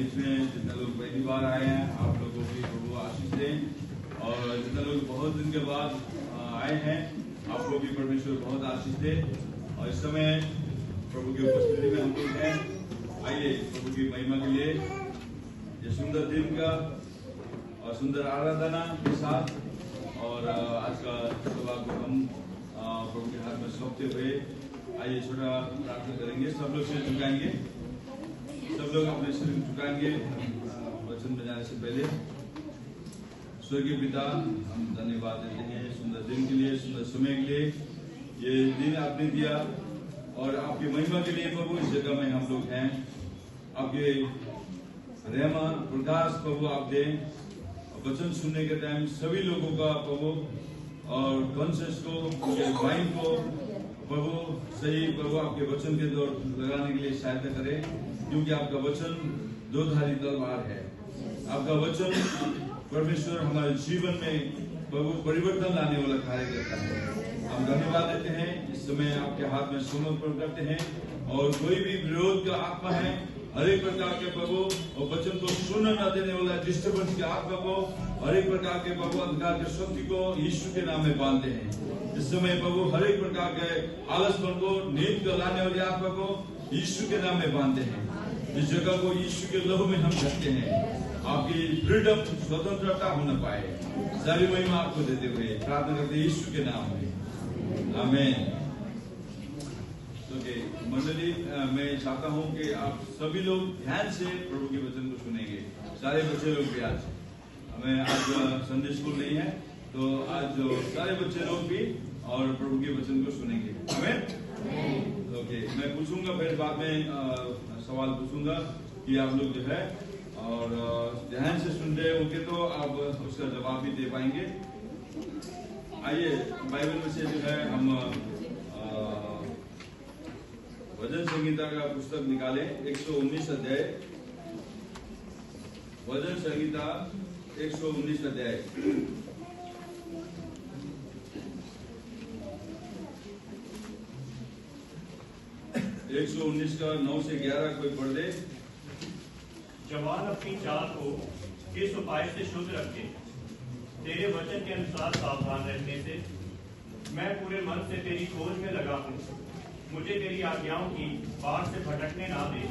बीच में जितने लोग पहली बार आए हैं, आप लोगों की प्रभु आशीष दें। और जितने लोग बहुत दिन के बाद आए हैं, आप लोग भी परमेश्वर बहुत आशीष दे। और इस समय प्रभु की उपस्थिति में हम लोग हैं। आइए प्रभु की महिमा के लिए ये सुंदर दिन का और सुंदर आराधना के साथ और आज का सभा को हम प्रभु के हाथ में सौंपते हुए आइए छोटा प्रार्थना करेंगे। सब लोग सिर झुकाएंगे, सब लोग अपने सिर झुकाएंगे वचन में जाने से पहले। स्वर्गीय पिता, हम धन्यवाद देते हैं सुंदर दिन के लिए, सुंदर समय के लिए। ये दिन आपने दिया और आपकी महिमा के लिए प्रभु इस जगह में हम लोग हैं। आपके रहमा प्रकाश प्रभु आप दें। वचन सुनने के टाइम सभी लोगों का प्रभु और कॉन्शियस को, माइंड को प्रभु सही प्रभु आपके वचन के दौर लगाने के लिए सहायता करें, क्योंकि आपका वचन दो धारी तलवार है। आपका वचन परमेश्वर हमारे जीवन में प्रभु परिवर्तन लाने वाला कार्य करता है। हम धन्यवाद देते हैं, इस समय आपके हाथ में समर्पण करते हैं। और कोई भी विरोध का आत्मा है, हर एक प्रकार के प्रभु और वचन को सुनने न देने वाला डिस्टर्बेंस के आत्मा को, हर एक प्रकार के प्रभु अंधकार के शक्ति को यीशु के नाम में बांधते हैं। इस समय प्रभु हर एक प्रकार के आलसपन को, नींद को लाने वाली आत्मा को यीशु के नाम में बांधते हैं। इस जगह को यीशु के लहू में हम ढकते हैं। आपकी फ्रीडम, स्वतंत्रता हो न पाए, सारी महिमा आपको देते हुए प्रार्थना करते यीशु के नाम में, आमीन। मंडली, मैं चाहता हूं कि आप सभी लोग ध्यान से प्रभु के वचन को सुनेंगे। सारे बच्चे लोग भी आज, हमें आज संडे स्कूल नहीं है, तो आज सारे बच्चे लोग भी और प्रभु के वचन को सुनेंगे। आमीन। ओके, मैं पूछूंगा, फिर बाद में सवाल पूछूंगा कि आप लोग जो है और ध्यान से सुन रहे होंगे तो आप उसका जवाब भी दे पाएंगे। आइए बाइबल में से जो है हम वचन संहिता का पुस्तक निकाले, 119 अध्याय। वचन संहिता 119 अध्याय। 119 का 9 से 11 कोई पढ़ दे। जवान अपनी चाल को किस उपाय से शुद्ध रखे, तेरे वचन के अनुसार सावधान रहने से। मैं पूरे मन से तेरी खोज में लगा हूँ, मुझे तेरी आज्ञाओं की बाढ़ से भटकने ना दे।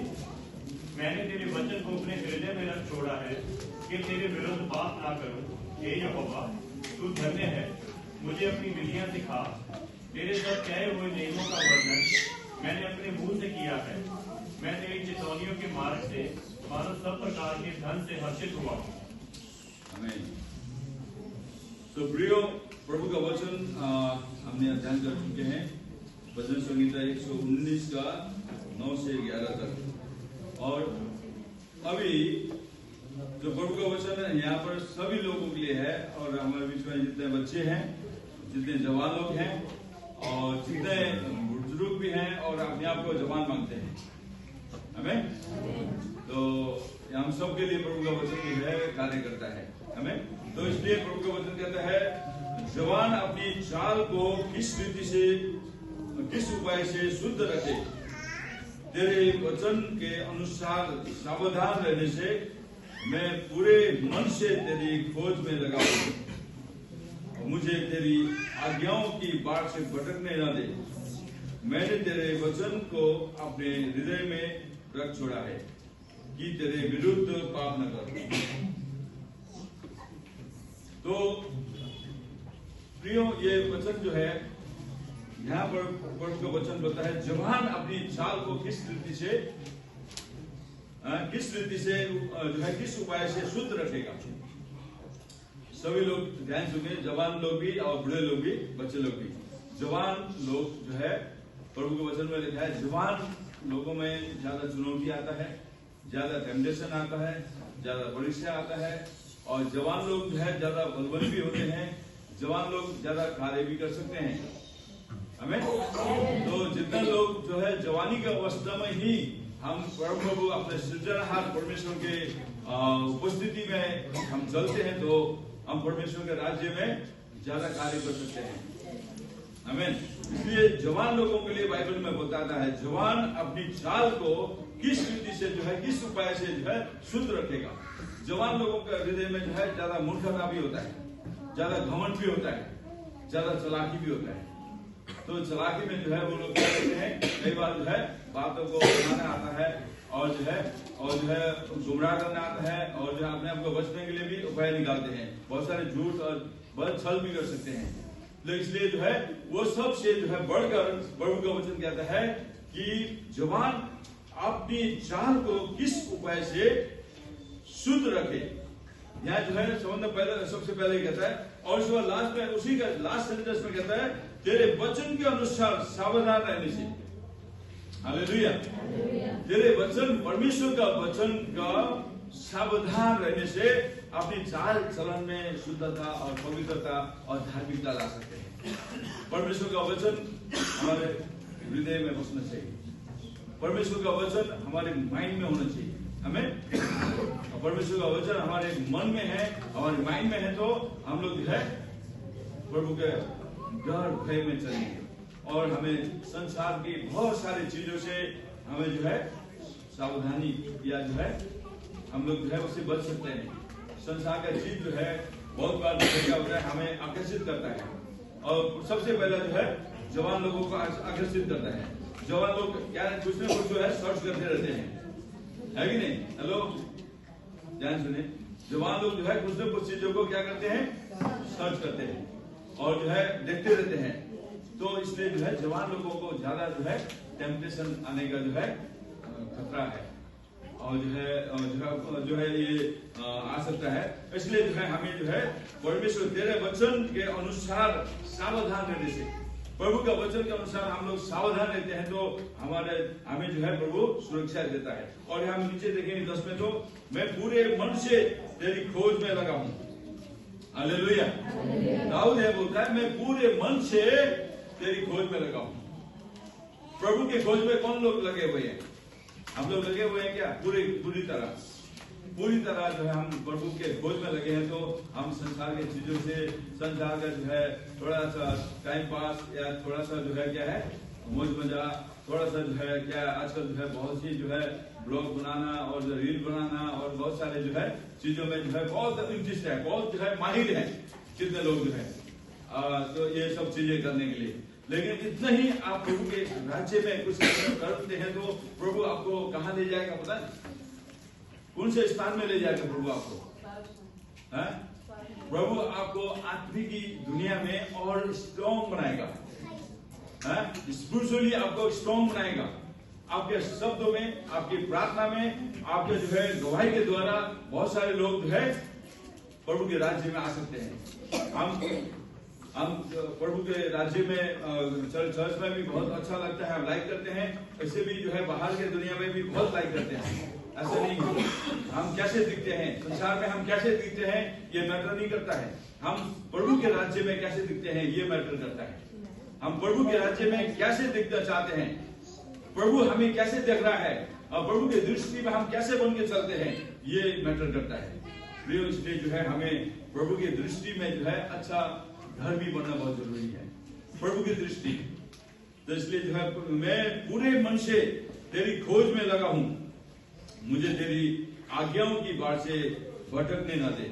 मैंने तेरे वचन को अपने हृदय में रख छोड़ा है कि तेरे विरुद्ध पाप ना करूं। हे यहोवा, तू धन्य है, मुझे अपनी विधियां सिखा। तेरे सब कहे हुए नियमों का वर्णन मैंने अपने मुंह से किया है। मैं तेरी चितौनियों के मार्ग से मानो सब प्रकार के धन से हर्षित हुआ हूँ। आमीन। तो प्रियो, प्रभु का वचन हमने अध्ययन कर चुके हैं। वचन संहिता 119 का 9 से 11 तक। और अभी जो प्रभु का वचन है यहाँ पर सभी लोगों के लिए है। और हमारे बीच में जितने बच्चे हैं, जितने जवान लोग हैं और जितने बुजुर्ग भी हैं और अपने आप को जवान मांगते हैं, हमें तो हम सब के लिए प्रभु का वचन जो है कार्य करता है। हमें तो इसलिए प्रभु का वचन कहता है, जवान अपनी चाल को किस रीति से, किस उपाय से शुद्ध रखे, तेरे वचन के अनुसार सावधान रहने से मैं पूरे मन से तेरी खोज में लगा हूं और मुझे तेरी आज्ञाओं की बाढ़ से भटकने न दे। मैंने तेरे वचन को अपने हृदय में रख छोड़ा है कि तेरे विरुद्ध पाप न कर। तो प्रियो, ये वचन जो है यहाँ पर प्रभु का वचन बताता है, जवान अपनी चाल को किस रीति से जो है किस उपाय से शुद्ध रखेगा। सभी लोग ध्यान सुनिए, जवान लोग भी और बूढ़े लोग भी, बच्चे लोग भी। जवान लोग जो है प्रभु के वचन में लिखा है, जवान लोगों में ज्यादा चुनौती आता है, ज्यादा टेम्पटेशन आता है, ज्यादा परीक्षा आता है। और जवान लोग जो है ज्यादा बलवान भी होते हैं, जवान लोग ज्यादा कार्य भी कर सकते हैं। हमें तो जितने लोग जो है जवानी के अवस्था में ही हम प्रभु अपने सृजनहार परमेश्वर के उपस्थिति में हम चलते हैं, तो हम परमेश्वर के राज्य में ज्यादा कार्य कर सकते हैं। आमीन। इसलिए जवान लोगों के लिए बाइबल में बताता है जवान अपनी चाल को किस रीति से जो है, किस उपाय से जो है शुद्ध रखेगा। जवान लोगों के हृदय में जो है ज्यादा मूर्खता भी होता है, ज्यादा घमंड भी होता है, ज्यादा चालाकी भी होता है। तो चालाकी में जो है वो लोग क्या करते हैं, कई बार जो है बातों को बनाना आता है और जो है गुमराह करना आता है और जो है अपने आप को बचने के लिए भी उपाय निकालते हैं। बहुत सारे झूठ और बल छल भी कर सकते हैं। लेकिन इसलिए जो है वो सब से जो है बढ़कर प्रभु का वचन कहता है कि जवान अपनी चाल को किस उपाय से शुद्ध रखे। यहाँ जो है सबसे पहले कहता है और उसके बाद लास्ट में उसी का लास्ट सेंटेंस में कहता है तेरे वचन के अनुसार सावधान रहने से। हालेलुया। तेरे वचन, परमेश्वर का वचन का सावधान रहने से अपनी चाल चलन में शुद्धता और पवित्रता और धार्मिकता ला सकते हैं। परमेश्वर का वचन हमारे हृदय में बसना चाहिए, परमेश्वर का वचन हमारे माइंड में होना चाहिए। हमें परमेश्वर का वचन हमारे मन में है, हमारे माइंड में है, तो हम लोग जो है प्रभु के डर भय में चलेंगे और हमें संसार की बहुत सारी चीजों से हमें जो है सावधानी या जो है हम लोग जो है उससे बच सकते हैं। संसार का चीज जो है बहुत बार क्या होता है, हमें आकर्षित करता है और सबसे पहला जो है जवान लोगों को आकर्षित करता है। जवान लोग क्या कुछ न कुछ जो है सर्च करते रहते हैं, है कि नहीं? हेलो, ध्यान सुने। जवान लोग जो है कुछ न कुछ चीजों को क्या करते हैं, सर्च करते हैं और जो है देखते रहते हैं। तो इसलिए जो है जवान लोगों को ज्यादा जो है टेम्पटेशन आने का जो है खतरा है और जो है ये आ सकता है। इसलिए जो है हमें जो है परमेश्वर तेरे वचन के अनुसार सावधान रहने से, प्रभु का वचन के अनुसार हम लोग सावधान रहते हैं तो हमें जो है प्रभु सुरक्षा देता है। और हम नीचे देखेंगे 10 में, तो मैं पूरे मन से तेरी खोज में लगा हूं। हालेलुया। दाऊद है बोलता है मैं पूरे मन से तेरी खोज में लगा हूं। प्रभु के खोज में कौन लोग लगे हुए हैं? हम लोग लगे हुए हैं क्या? पूरी तरह जो है हम प्रभु के खोज में लगे हैं। तो हम संसार की चीजों से, संसार का जो है थोड़ा सा टाइम पास या थोड़ा सा जो है क्या है मौज मजा, थोड़ा सा जो है क्या आजकल जो है बहुत सी जो है ब्लॉग बनाना और जो रील बनाना और बहुत सारे जो है चीजों में जो है बहुत इंटरेस्ट है, बहुत जो है माहिर है कितने लोग जो है तो ये सब चीजें करने के लिए। लेकिन इतना ही आप प्रभु के राज्य में कुछ करते हैं तो प्रभु आपको कहाँ ले जाएगा पता है? कौन से स्थान में ले जाएगा प्रभु आपको? है? प्रभु आपको आत्मिकी दुनिया में और स्ट्रॉन्ग बनाएगा, स्पिरिचुअली आपको स्ट्रॉन्ग बनाएगा। आपके शब्दों में, आपकी प्रार्थना में, आपके जो है गवाही के द्वारा बहुत सारे लोग जो है प्रभु के राज्य में आ सकते हैं। हम प्रभु के राज्य में चर्च में भी बहुत अच्छा लगता है, हम लाइक करते हैं। ऐसे भी जो है बाहर के दुनिया में भी बहुत लाइक करते हैं। ऐसा नहीं है हम कैसे दिखते हैं, संसार में हम कैसे दिखते हैं ये मैटर नहीं करता है। हम प्रभु के राज्य में कैसे दिखते हैं ये मैटर करता है। हम प्रभु के राज्य में कैसे दिखना चाहते हैं, प्रभु हमें कैसे देख रहा है और प्रभु की दृष्टि में हम कैसे बन के चलते हैं ये मैटर करता है। इसलिए जो है हमें प्रभु की दृष्टि में जो है अच्छा धर्मी बनना बहुत जरूरी है, प्रभु की दृष्टि। तो इसलिए जो है मैं पूरे मन से तेरी खोज में लगा हूं, मुझे तेरी आज्ञाओं की बात से भटकने न दे।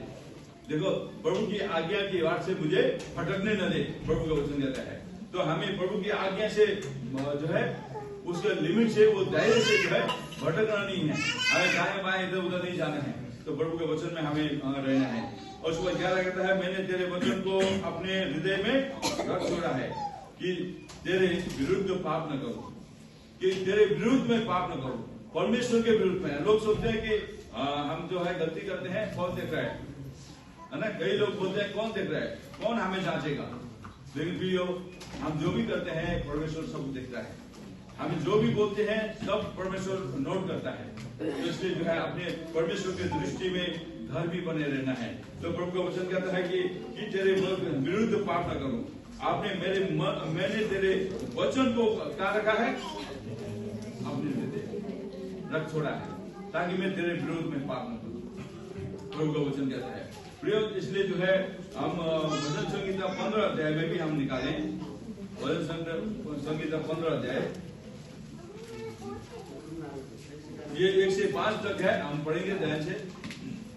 देखो, प्रभु की आज्ञा की बात से मुझे भटकने न दे, प्रभु का वचन कहता है। तो हमें प्रभु की आज्ञा से जो है उसके लिमिट से, वो दायरे से जो है भटकना नहीं है। हमें दाएं बाएं इधर उधर नहीं जाना है, तो प्रभु के वचन में हमें रहना है। और उसको क्या लगता है, मैंने तेरे वचन को अपने हृदय में रख छोड़ा है कि तेरे विरुद्ध पाप न करूं, कि तेरे विरुद्ध में पाप न करूं, परमेश्वर के विरुद्ध में। लोग सोचते हैं कि हम जो है गलती करते हैं, कौन देख रहा है ना? कई लोग बोलते हैं कौन देख रहा है, कौन हमें जांचेगा। लेकिन प्रियो, हम जो भी करते हैं परमेश्वर सब देखता है। हम जो भी बोलते हैं सब परमेश्वर नोट करता है। तो इसलिए जो है अपने परमेश्वर की दृष्टि में धर्मी बने रहना है। तो प्रभु का वचन कहता है कि तेरे विरुद्ध पाप न करूं। मैंने तेरे वचन को क्या रखा है, अपने हृदय रख छोड़ा है, ताकि मैं तेरे विरोध में पाप न करूं। प्रभु का वचन कहता है प्रियो। इसलिए जो है हम भजन संहिता 15 अध्याय में भी हम निकालें भजन संगीता 15 अध्याय, ये 1 से 5 तक है, हम पढ़ेंगे ध्यान से।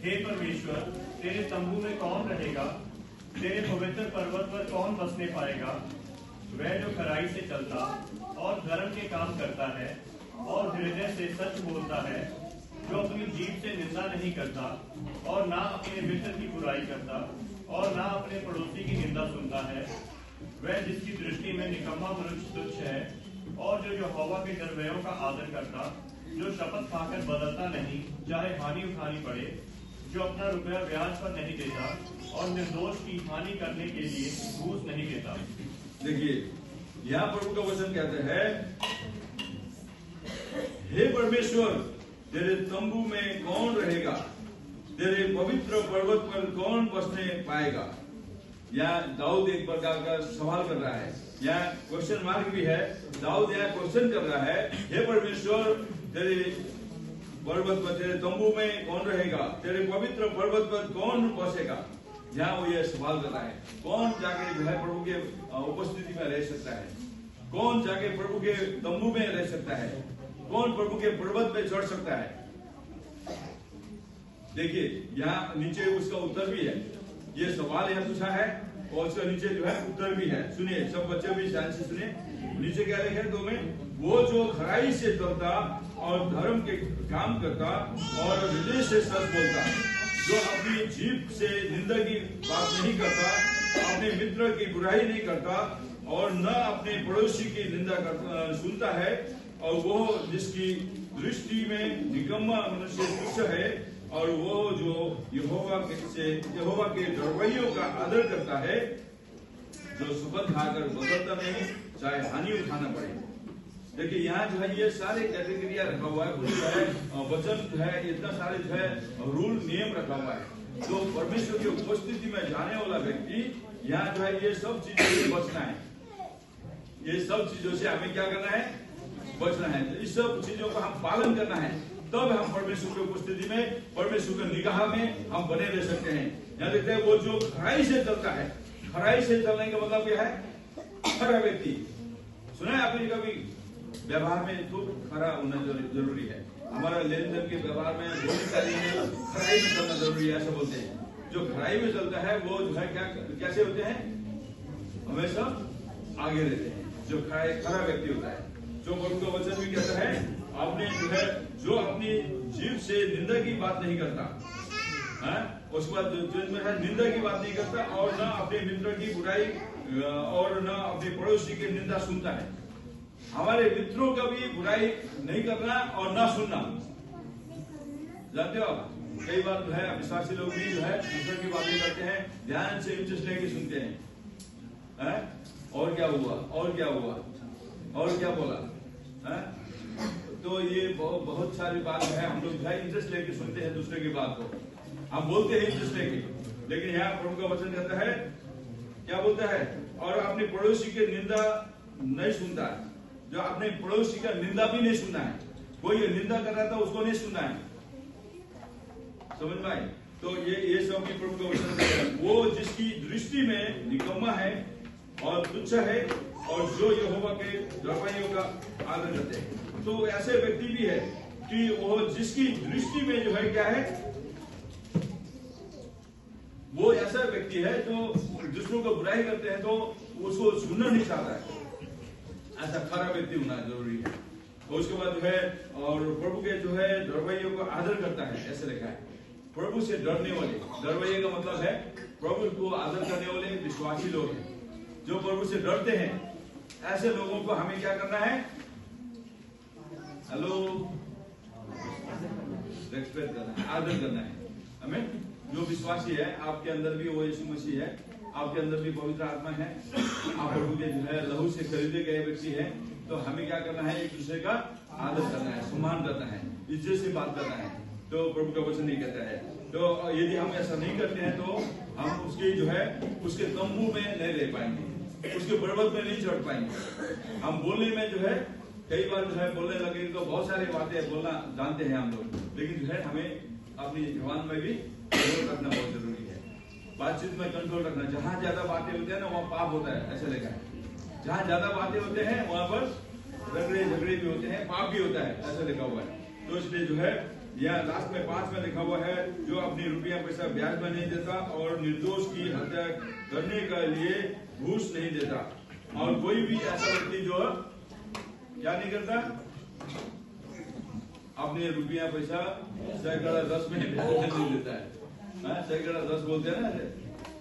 हे परमेश्वर, तेरे तंबू में कौन रहेगा? तेरे पवित्र पर्वत पर कौन बसने पाएगा? वह जो खराई से चलता और धर्म के काम करता है और हृदय से सच बोलता है, जो अपनी जीभ से निंदा नहीं करता और ना अपने मित्र की बुराई करता और ना अपने पड़ोसी की निंदा सुनता है, वह जिसकी दृष्टि में निकम्मा मनुष्य तुच्छ है और जो यहोवा के डरवैयों का आदर करता, जो शपथ खाकर बदलता नहीं चाहे हानि उठानी पड़े, जो अपना रुपया ब्याज पर नहीं देता और निर्दोष की हानि करने के लिए घूस नहीं देता। देखिए यहाँ प्रभु का वचन कहते हैं, हे परमेश्वर, तेरे तंबू में कौन रहेगा? तेरे पवित्र पर्वत पर कौन बसने पाएगा? यहाँ दाऊद एक प्रकार का सवाल कर रहा है, यहाँ क्वेश्चन मार्क भी है। दाऊद यहाँ क्वेश्चन कर रहा है, हे परमेश्वर, तेरे पर्वत पर, तेरे तंबू में कौन रहेगा? तेरे पवित्र पर्वत पर कौन बसेगा? यहाँ वो ये सवाल कर रहा है, कौन जाके जो है प्रभु के उपस्थिति में रह सकता है? कौन जाके प्रभु के तंबू में रह सकता है? कौन प्रभु के पर्वत पे चढ़ सकता है? देखिए यहाँ नीचे उसका उत्तर भी है, ये सवाल यहाँ पूछा है और उसका नीचे जो है उत्तर भी है। सुनिए, सब बच्चे भी ध्यान से सुनिए। नीचे क्या लिखा है? 2 में, वो जो खराई से चलता और धर्म के काम करता और हृदय से सच बोलता, जो अपनी जीभ से निंदा की बात नहीं करता, अपने मित्र की बुराई नहीं करता और न अपने पड़ोसी की निंदा सुनता है, और वो जिसकी दृष्टि में निकम्मा मनुष्य तुच्छ है और वो जो यहोवा के डरवैयों का आदर करता है, जो शपथ खाकर बदलता नहीं चाहे हानि उठाना पड़े। देखिए यहाँ जो है ये सारे कैटेगरिया रखा हुआ है, कुछ जो है वचन जो है, इतना सारे जो है रूल नियम रखा हुआ है। जो परमेश्वर की उपस्थिति में जाने वाला व्यक्ति, यहाँ जो है ये सब चीजों से बचना है। ये सब चीजों से हमें क्या करना है? बचना है। तो इस सब चीजों का हम पालन करना है, तब हम परमेश्वर की उपस्थिति में, परमेश्वर की निगाह में हम बने रह सकते हैं। यहाँ देखते हैं, वो जो खराई से चलता है, खराई से चलने का मतलब क्या है? खरा व्यक्ति। सुना है आपने कभी? व्यवहार में तो खरा होना जरूरी है। हमारा लेन देन के व्यवहार में खराई में चलना जरूरी है, ऐसा बोलते हैं। जो खराई में चलता है वो जो है क्या, कैसे होते हैं? हमेशा आगे रहते हैं। जो खरा व्यक्ति होता है, जो प्रभु का वचन भी कहता है, आपने जो है, जो अपनी जीभ से निंदा की बात नहीं करता, उसके बाद जो है निंदा की बात नहीं करता और न अपने मित्र की बुराई और न अपने पड़ोसी की निंदा सुनता है। हमारे मित्रों का भी बुराई नहीं करना और ना सुनना। जानते हो, कई बार जो है विश्वासी लोग भी जो है दूसरों की बातें करते हैं, ध्यान से इंटरेस्ट लेके सुनते हैं। और क्या हुआ, और क्या हुआ, और क्या बोला, तो ये बहुत सारी बात है। हम लोग इंटरेस्ट लेके सुनते हैं दूसरे की बात को, हम बोलते हैं इंटरेस्ट लेके, लेकिन यहाँ प्रभु का वचन कहता है, क्या बोलता है? और अपने पड़ोसी की निंदा नहीं सुनता है। जो अपने पड़ोसी का निंदा भी नहीं सुनना है, कोई निंदा कर रहा था उसको नहीं सुनना है। समझ में आई? तो ये सब भी प्रभु का वचन है। वो जिसकी दृष्टि में निकम्मा है और तुच्छ है और जो यहोवा के डरवैयों का आदर करते हैं। तो ऐसे व्यक्ति भी है कि वो जिसकी दृष्टि में जो है क्या है, वो ऐसा व्यक्ति है जो दूसरों को बुराई करते हैं तो उसको सुनना नहीं चाहता है। ऐसा खरा व्यक्ति होना जरूरी है। तो उसके बाद जो है, और प्रभु के जो है डरवैयों को आदर करता है, ऐसे लिखा है। प्रभु से डरने वाले, डरवैये का मतलब है प्रभु को आदर करने वाले विश्वासी लोग हैं, जो प्रभु से डरते हैं। ऐसे लोगों को हमें क्या करना है? हेलो, रेस्पेक्ट करना है, आदर करना है हमें। जो विश्वासी है, आपके अंदर भी वो यीशु मसीह है, आपके अंदर भी पवित्र आत्मा है, आप प्रभु के जो है लहू से खरीदे गए व्यक्ति है। तो हमें क्या करना है? एक दूसरे का आदर करना है, सम्मान करना है, इज्जत से बात करना है। तो प्रभु का वचन नहीं कहता है। तो यदि हम ऐसा नहीं करते हैं तो हम उसके जो है उसके तंबू में नहीं रह पाएंगे, उसके पर्वत में नहीं चढ़ पाएंगे। हम बोलने में जो है कई बार जो है बोलने लगे तो बहुत सारी बातें बोलना जानते हैं हम लोग, लेकिन जो है हमें अपनी जबान में भी कंट्रोल रखना बहुत जरूरी है। बातचीत में कंट्रोल रखना। जहाँ ज्यादा बातें होती है ना वहाँ पाप होता है, ऐसा लिखा है। जहाँ ज्यादा बातें होते हैं वहां पर झगड़े भी होते हैं, पाप भी होता है, ऐसा लिखा हुआ है। तो इसलिए जो है यहाँ लास्ट में 5 में लिखा हुआ है, जो अपनी रुपया पैसा ब्याज में नहीं देता और निर्दोष की हत्या करने के लिए घूस नहीं देता, और कोई भी ऐसा व्यक्ति जो क्या नहीं करता, अपने रुपया पैसा सैकड़ा 10 में नहीं देता है, सैकड़ा 10 बोलते हैं ना,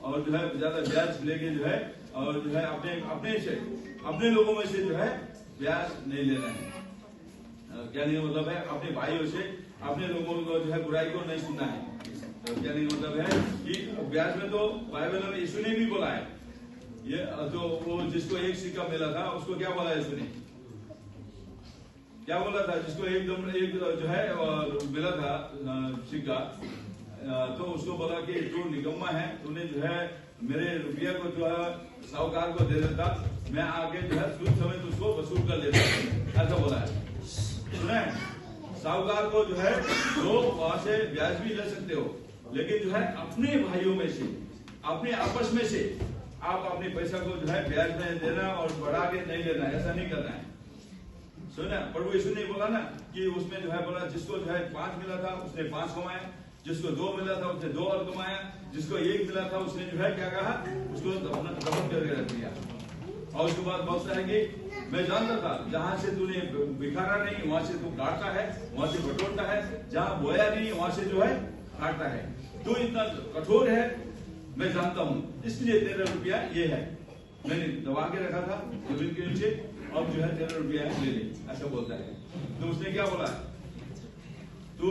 और जो है ज्यादा ब्याज लेके जो है, और जो है अपने लोगों में से जो है ब्याज नहीं लेना है। क्या नहीं मतलब है, अपने भाइयों से अपने लोगों को जो है बुराई को नहीं सुनना है। तो क्या नहीं मतलब है कि ब्याज में तो बाइबल में यीशु ने भी बोला है, ये तो वो जिसको एक सिक्का मिला था उसको क्या बोला यीशु ने, क्या बोला था, जिसको एक जो है मिला था सिक्का, तो उसको बोला कि तू निकम्मा है, तूने जो है मेरे रुपया को जो है साहूकार को दे देता, मैं आगे जो है सूद समेत उसको वसूल कर लेता, ऐसा बोला है। सुना है, साहूकार को जो है तो वहां से ब्याज भी ले सकते हो, लेकिन जो है अपने भाइयों में से, अपने आपस में से आप अपने पैसा को जो है ब्याज में देना और बढ़ा के नहीं लेना, ऐसा नहीं करना है। सुना, प्रभु यीशु ने बोला ना कि उसमें जो है बोला, जिसको जो है 5 मिला था उसने 5 कमाया, जिसको 2 मिला था उसने 2 और कमाया, जिसको 1 मिला था उसने जो है क्या कहा, उसको दफन करके रख दिया। और उसके बाद बोलता है कि मैं जानता था जहां से तूने बिखारा नहीं वहां से तू काटता है, वहां से बटोरता है, जहां बोया नहीं वहां से जो है काटता है, तू इतना कठोर है मैं जानता हूं, इसलिए तेरा रुपया ये है, मैंने दबा के रखा था जमीन के नीचे, अब जो है तेरा रुपया ले ले, ऐसा बोलता है। तो उसने क्या बोला, तू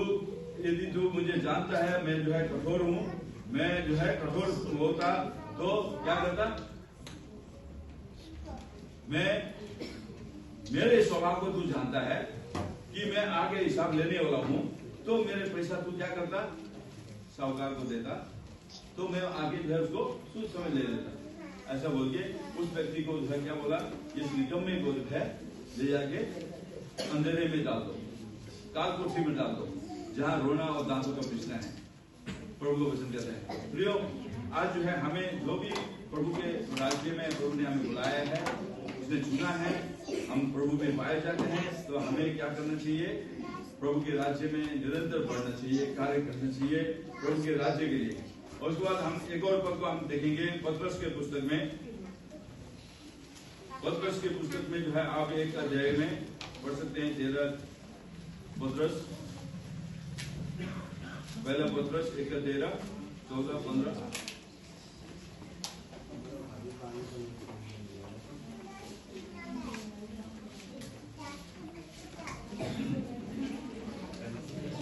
यदि तू मुझे जानता है मैं जो है कठोर हूं, मैं जो है कठोर होता तो क्या करता, मैं मेरे स्वभाव को तू जानता है कि मैं आगे हिसाब लेने वाला हूं, तो मेरे पैसा तू क्या करता, साहूकार को देता, तो मैं आगे जो है उसको सूद समेत ले लेता, ऐसा बोल के उस व्यक्ति को जो है क्या बोला, इस निकम्मे को जो है ले जाके अंधेरे में डाल दो, काल कोठरी में डाल दो, जहां रोना और दांतों का पीसना है। प्रभु को वचन कहते हैं। प्रियो, आज जो है हमें जो भी प्रभु के राज्य में प्रभु ने हमें बुलाया है, उसने चुना है, हम प्रभु में पाए जाते हैं, तो हमें क्या करना चाहिए, प्रभु के राज्य में निरंतर बढ़ना चाहिए, कार्य करना चाहिए प्रभु के राज्य के लिए। और उसके बाद हम एक और पद को हम देखेंगे पतरस के पुस्तक में, पतरस के पुस्तक में जो है आप 1 अध्याय में पढ़ सकते हैं, 13 पतरस, पहला पतरस 1:13, 14, 15।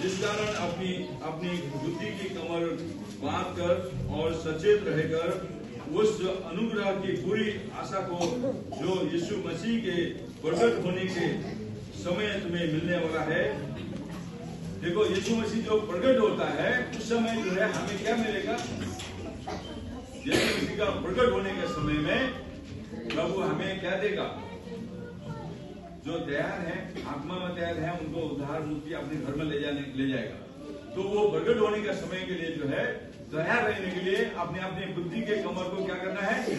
जिस कारण अपनी बुद्धि की कमर बांध कर और सचेत रहकर उस अनुग्रह की पूरी आशा को जो यीशु मसीह के प्रकट होने के समय तुम्हें मिलने वाला है। देखो, यीशु मसीह जो प्रकट होता है उस समय जो है हमें क्या मिलेगा, यीशु मसीह का प्रकट होने के समय में प्रभु हमें क्या देगा, जो तैयार है, आत्मा में तैयार है, उनको उद्धार मुक्ति अपने घर में ले जाएगा। तो वो प्रकट होने का समय के लिए जो है तैयार रहने के लिए अपने बुद्धि के कमर को क्या करना है,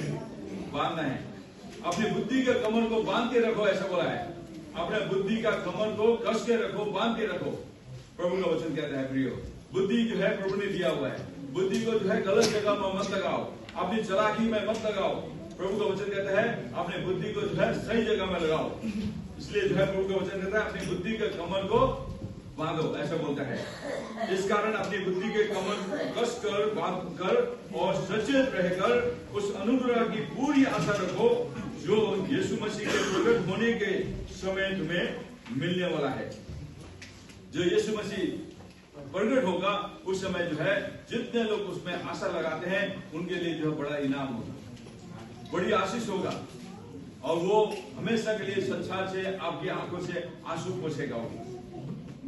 बांधना है। अपनी बुद्धि के कमर को बांध के रखो, ऐसा बोला है, अपने बुद्धि का कमर को कस के रखो, बांध के रखो। प्रभु का वचन कहता है प्रियो, बुद्धि जो है प्रभु ने दिया हुआ है, बुद्धि को जो है गलत जगह में मत लगाओ, अपनी चालाकी में मत लगाओ। प्रभु का वचन कहता है अपने बुद्धि को जो है सही जगह में लगाओ। इसलिए जो है प्रभु का वचन कहता है अपनी बुद्धि के कमर को बांधो, ऐसा बोलता है। इस कारण अपनी बुद्धि के कमर कस कर, बांध कर और सचेत रहकर उस अनुग्रह की पूरी आशा रखो जो यीशु मसीह के प्रकट होने के समय तुम्हें मिलने वाला है। जो यीशु मसीह प्रकट होगा उस समय जो है जितने लोग उसमें आशा लगाते हैं उनके लिए जो बड़ा इनाम होगा, बड़ी आशीष होगा, और वो हमेशा के लिए संसार से आपकी आंखों से आंसू पोंछेगा,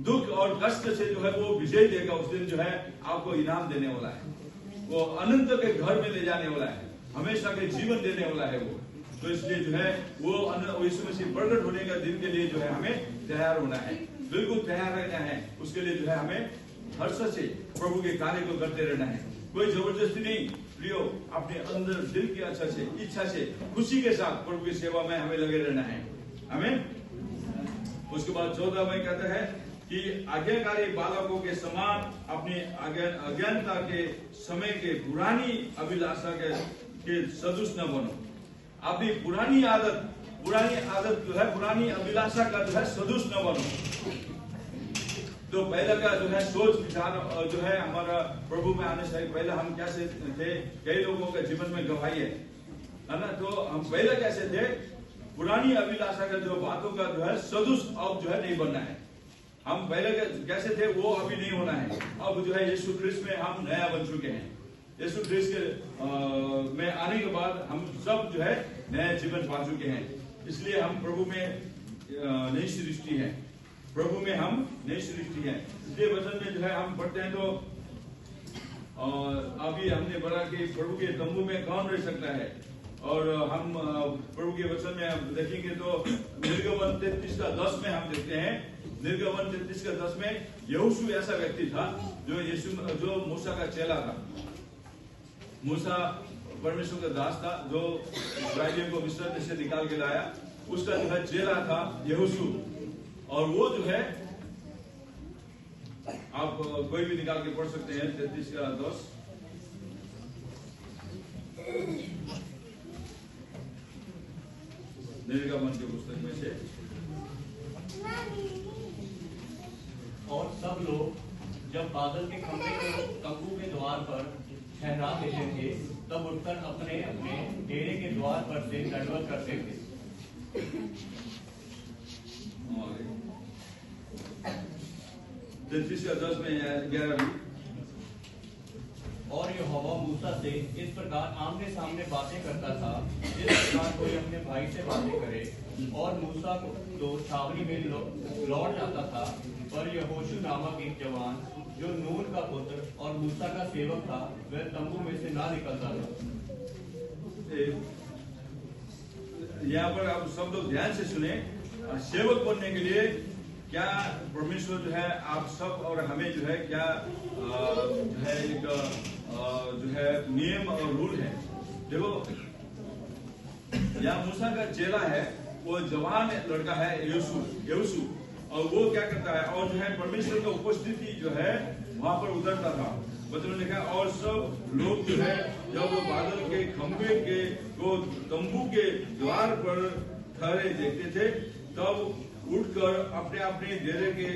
दुख और कष्ट से जो है वो विजय देगा। उस दिन जो है आपको इनाम देने वाला है, वो अनंत के घर में ले जाने वाला है, हमेशा के जीवन देने वाला है वो। तो इसलिए जो है वो यीशु मसीह प्रकट होने का दिन के लिए जो है हमें तैयार होना है, बिल्कुल तैयार रहना है। उसके लिए जो है हमें हर्ष से प्रभु के कार्य को करते रहना है, कोई जबरदस्ती नहीं। प्रियो, अपने अंदर दिल की इच्छा से खुशी के साथ प्रभु की सेवा में हमें लगे रहना है। आमीन। उसके बाद 14 में कहता है कि आज्ञाकारी बालकों के समान अपने अज्ञानता के समय के पुरानी अभिलाषा के सदृश न बनो। अपनी पुरानी आदत जो है, पुरानी अभिलाषा का जो है सदृश न बनो। तो पहले का जो है सोच विचार जो है हमारा प्रभु में आने से पहले हम कैसे थे, कई लोगों के जीवन में गवाही है ना। तो हम पहले कैसे थे, पुरानी अभिलाषा का जो बातों का जो है सदृश अब जो है नहीं बनना है। हम पहले कैसे थे वो अभी नहीं होना है। अब जो है यीशु ख्रिस्त में हम नया बन चुके हैं। यीशु ख्रिस्त के में आने के बाद हम सब जो है नया जीवन पा चुके हैं। इसलिए हम प्रभु में नई सृष्टि है। प्रभु में हम नई सृष्टि है। इसलिए वचन में जो है हम पढ़ते हैं तो अभी हमने पढ़ा कि प्रभु के तंबू में कौन रह सकता है। और हम प्रभु के वचन में हम देखेंगे तो निर्गमन 33:10 में हम देखते हैं। निर्गमन 33:10 में यहोशू ऐसा व्यक्ति था जो मूसा का चेला था। मूसा परमेश्वर का दास था जो इस्राएलियों को मिस्र देश से निकाल के लाया। उसका जो है चेला था यहोशू। और वो जो है आप कोई भी निकाल के पढ़ सकते हैं 33:10। निर्गमन के पुस्तक में से। और सब लोग जब बादल के खंभे को तंबू के द्वार पर ठहरा देते थे तब उठकर अपने अपने डेरे के द्वार पर से दंडवत करते थे। 33:10 में 11 भी। और यहोवा मूसा से इस प्रकार आमने सामने बातें करता था जिस प्रकार कोई अपने भाई से बातें करे। और मूसा को तो छावनी में लौट जाता था, पर यहोशू नामक एक जवान जो नून का पुत्र और मूसा का सेवक था वह तंबू में से ना निकलता था। यहाँ पर आप सब लोग ध्यान से सुने। सेवक बनने के लिए क्या परमेश्वर जो है आप सब और हमें जो है क्या जो है एक जो है नियम और रूल है। देखो यहाँ मूसा का चेला है, वो जवान लड़का है यहोशू। और वो क्या करता है, और जो है परमेश्वर का उपस्थिति जो है वहां पर उतरता था। मतलब लिखा और सब लोग जो है जब वो बादल के खंभे के को तंबू के द्वार पर खड़े देखते थे तब उठकर अपने अपने डेरे के